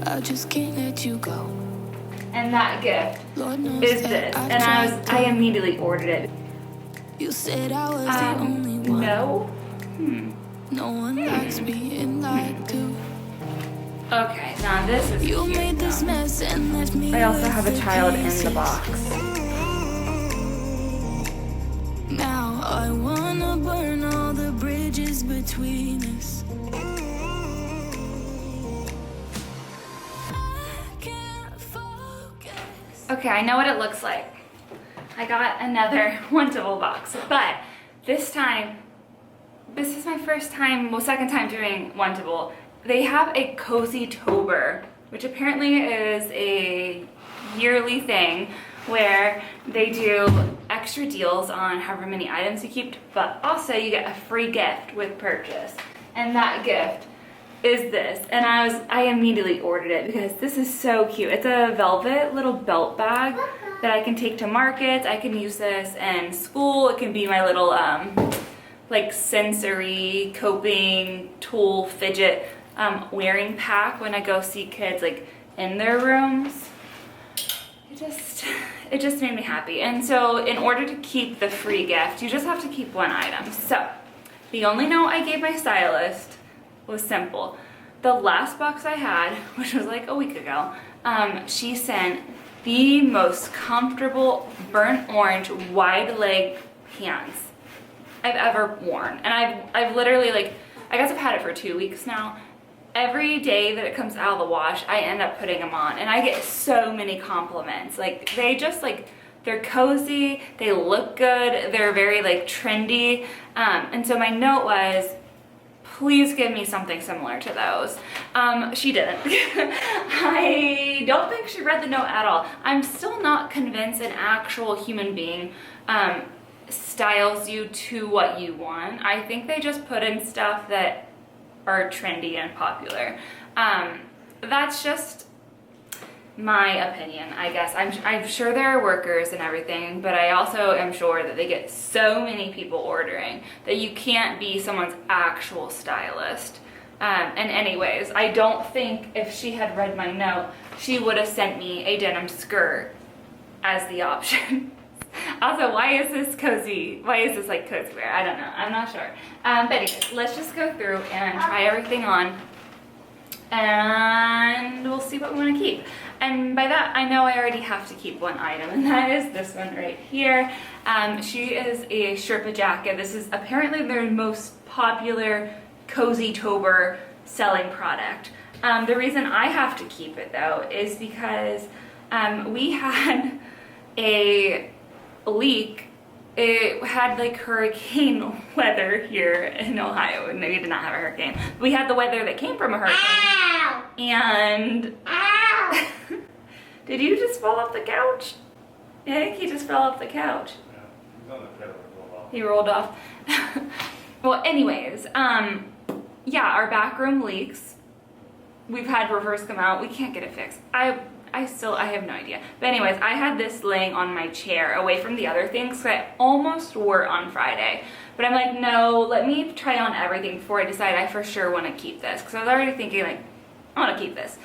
I just can't let you go. And that gift Lord knows is that this. I've And tried to. I immediately ordered it. You said I was the only one. No. No one likes being lied to. Okay, now this is You cute, made this though. mess and left me. I also with have a the child in the pieces. box. Now I wanna burn all the bridges between us. I can't focus. Okay, I know what it looks like. I got another Wantable box, but this time, this is my first time, well, second time doing Wantable. They have a Cozytober, which apparently is a yearly thing where they do extra deals on however many items you keep, but also you get a free gift with purchase. And that gift is this. And I immediately ordered it because this is so cute. It's a velvet little belt bag that I can take to markets. I can use this in school. It can be my little like sensory coping tool fidget wearing pack when I go see kids like in their rooms. It just made me happy. And so in order to keep the free gift, you just have to keep one item. So the only note I gave my stylist was simple. The last box I had, which was like a week ago, she sent the most comfortable burnt orange wide leg pants I've ever worn. And I've literally, like, I guess I've had it for 2 weeks now. Every day that it comes out of the wash, I end up putting them on, and I get so many compliments. Like, they just, like, they're cozy, they look good, they're very, like, trendy. And so my note was, please give me something similar to those. She didn't. I don't think she read the note at all. I'm still not convinced an actual human being styles you to what you want. I think they just put in stuff that are trendy and popular. That's just my opinion, I guess. I'm sure there are workers and everything, but I also am sure that they get so many people ordering that you can't be someone's actual stylist. And anyways, I don't think if she had read my note, she would have sent me a denim skirt as the option. Also, why is this cozy? Why is this like cozy wear? I don't know. I'm not sure. But anyways, let's just go through and try everything on, and we'll see what we want to keep. And by that, I know I already have to keep one item, and that is this one right here. She is a sherpa jacket. This is apparently their most popular Cozytober selling product. The reason I have to keep it though is because we had a leak. It had like hurricane weather here in Ohio. No, we did not have a hurricane. We had the weather that came from a hurricane. Ow! And ow! Did you just fall off the couch? I think he just fell off the couch. Yeah, he's on the pedal, rolled off. He rolled off. Well, anyways, yeah, our back room leaks. We've had roofers come out. We can't get it fixed. I have no idea. But anyways, I had this laying on my chair away from the other things, so I almost wore it on Friday. But I'm like, no, let me try on everything before I decide I for sure want to keep this. Because I was already thinking, like, I want to keep this.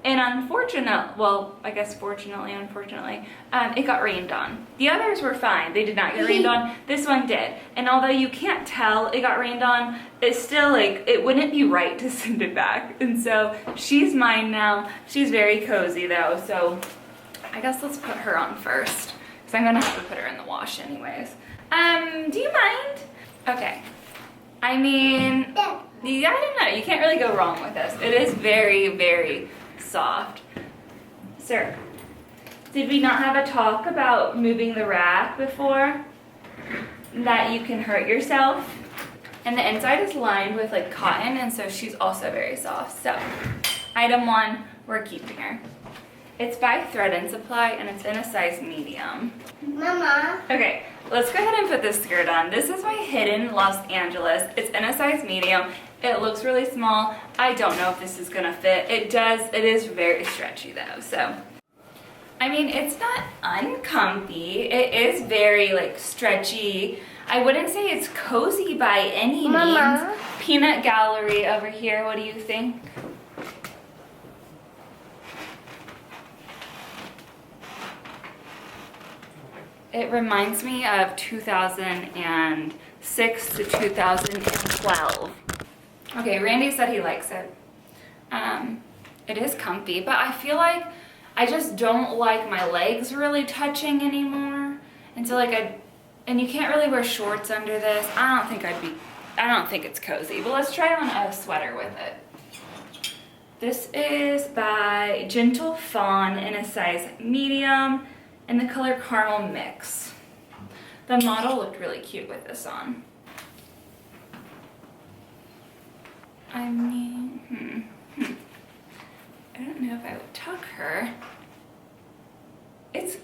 And I guess fortunately, unfortunately, it got rained on. The others were fine. They did not get rained on. This one did. And although you can't tell it got rained on, it's still like, it wouldn't be right to send it back. And so she's mine now. She's very cozy though. So I guess let's put her on first, because I'm going to have to put her in the wash anyways. Do you mind? Okay. I mean, I don't know. You can't really go wrong with this. It is very, very soft. Sir, did we not have a talk about moving the rack before? That you can hurt yourself? And the inside is lined with like cotton, and so she's also very soft. So, item one, we're keeping her. It's by Thread and Supply, and it's in a size medium. Mama. Okay, let's go ahead and put this skirt on. This is my hidden Los Angeles. It's in a size medium. It looks really small. I don't know if this is gonna fit. It is very stretchy though, so. I mean, it's not uncomfy. It is very like stretchy. I wouldn't say it's cozy by any Mama. means. Peanut Gallery over here, what do you think? It reminds me of 2006 to 2012. Okay, Randy said he likes it. It is comfy, but I feel like I just don't like my legs really touching anymore. And so and you can't really wear shorts under this. I don't think it's cozy, but let's try on a sweater with it. This is by Gentle Fawn in a size medium in the color Caramel Mix. The model looked really cute with this on. I mean, I don't know if I would tuck her. It's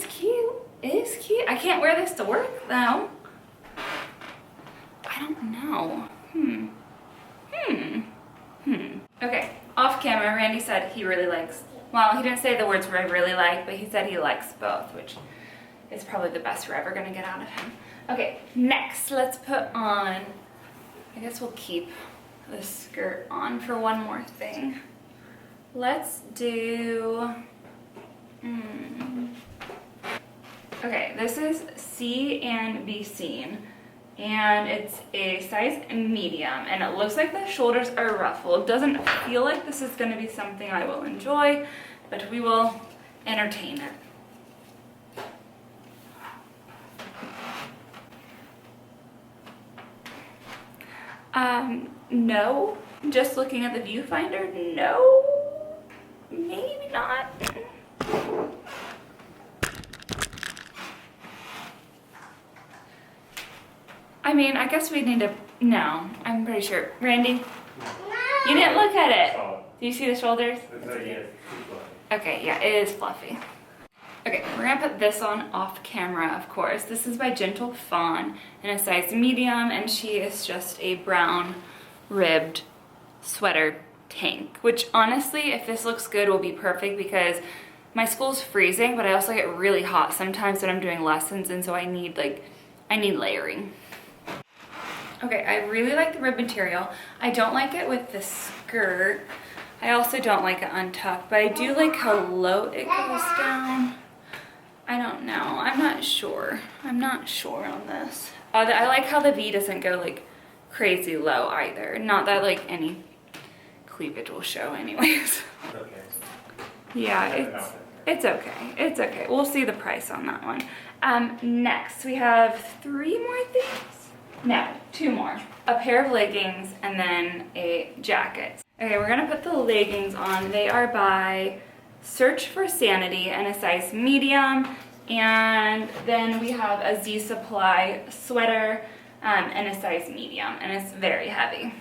cute. It is cute. I can't wear this to work though. I don't know. Okay, off camera, Randy said he really likes, well, he didn't say the words I really like, but he said he likes both, which is probably the best we're ever gonna get out of him. Okay, next, let's put on, I guess we'll keep the skirt on for one more thing. Let's do, okay, this is See and Be Seen, and it's a size medium, and it looks like the shoulders are ruffled. Doesn't feel like this is going to be something I will enjoy, but we will entertain it. No, just looking at the viewfinder, no, maybe not. I mean, I guess we need to, no, I'm pretty sure. Randy, you didn't look at it. Do you see the shoulders? Okay, yeah, it is fluffy. Okay, we're gonna put this on off camera, of course. This is by Gentle Fawn in a size medium, and she is just a brown ribbed sweater tank, which honestly, if this looks good, will be perfect because my school's freezing, but I also get really hot sometimes when I'm doing lessons, and so I need layering. Okay, I really like the rib material. I don't like it with the skirt. I also don't like it untucked, but I do like how low it goes down. I don't know. I'm not sure. I'm not sure on this. I like how the V doesn't go like crazy low either. Not that like any cleavage will show anyways. Okay. Yeah, it's okay. It's okay. We'll see the price on that one. Next, we have 3 more things. No, 2 more. A pair of leggings and then a jacket. Okay, we're gonna put the leggings on. They are by Search for Sanity in a size medium. And then we have a Z Supply sweater in a size medium, and it's very heavy.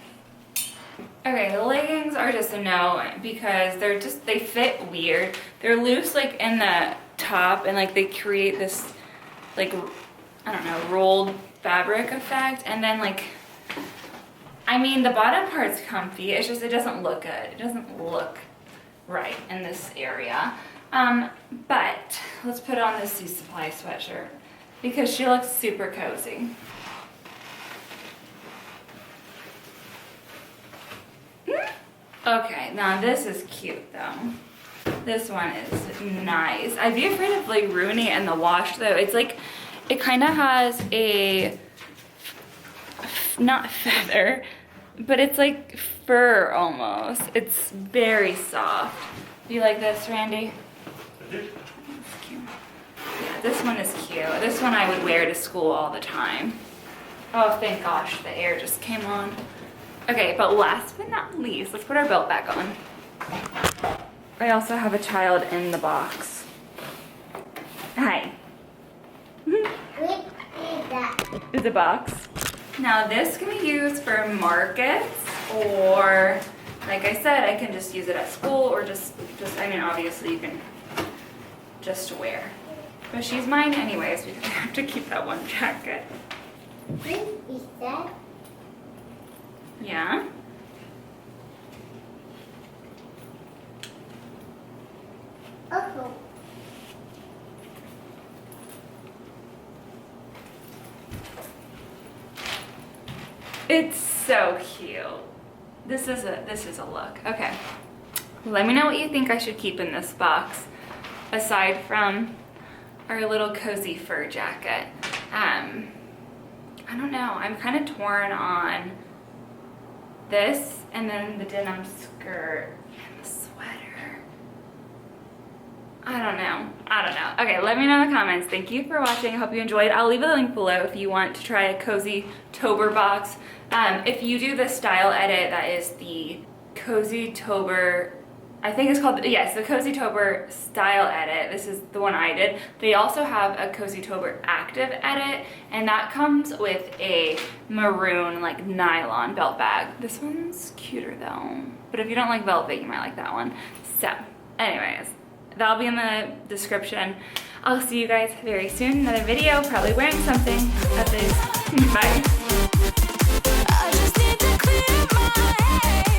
Okay, the leggings are just a no because they fit weird. They're loose like in the top, and like they create this like, I don't know, rolled fabric effect, and then like, I mean, the bottom part's comfy, it's just, it doesn't look good. It doesn't look right in this area. But let's put on this Z Supply sweatshirt because she looks super cozy. Okay, now this is cute though. This one is nice. I'd be afraid of like ruining it in the wash though. It's like, it kind of has a, not feather, but it's like fur almost. It's very soft. Do you like this, Randy? It's cute. Yeah, this one is cute. This one I would wear to school all the time. Oh, thank gosh, the air just came on. Okay, but last but not least, let's put our belt back on. I also have a child in the box. Hi. What is that? Is a box. Now this can be used for markets, or like I said, I can just use it at school, or just I mean, obviously you can just wear. But she's mine anyways because I have to keep that one jacket. What is that? Yeah. Oh. It's so cute. This is a look. Okay. Let me know what you think I should keep in this box aside from our little cozy fur jacket. I don't know, I'm kind of torn on this and then the denim skirt and the sweater. I don't know. Okay, let me know in the comments. Thank you for watching. I hope you enjoyed. I'll leave a link below if you want to try a Cozytober box. If you do the style edit, that is the Cozytober, I think it's called, yes, the Cozytober style edit. This is the one I did. They also have a Cozytober active edit, and that comes with a maroon like nylon belt bag. This one's cuter though, but if you don't like velvet, you might like that one. So anyways, that'll be in the description. I'll see you guys very soon. Another video, probably wearing something at this. Bye. I just need to clear my head.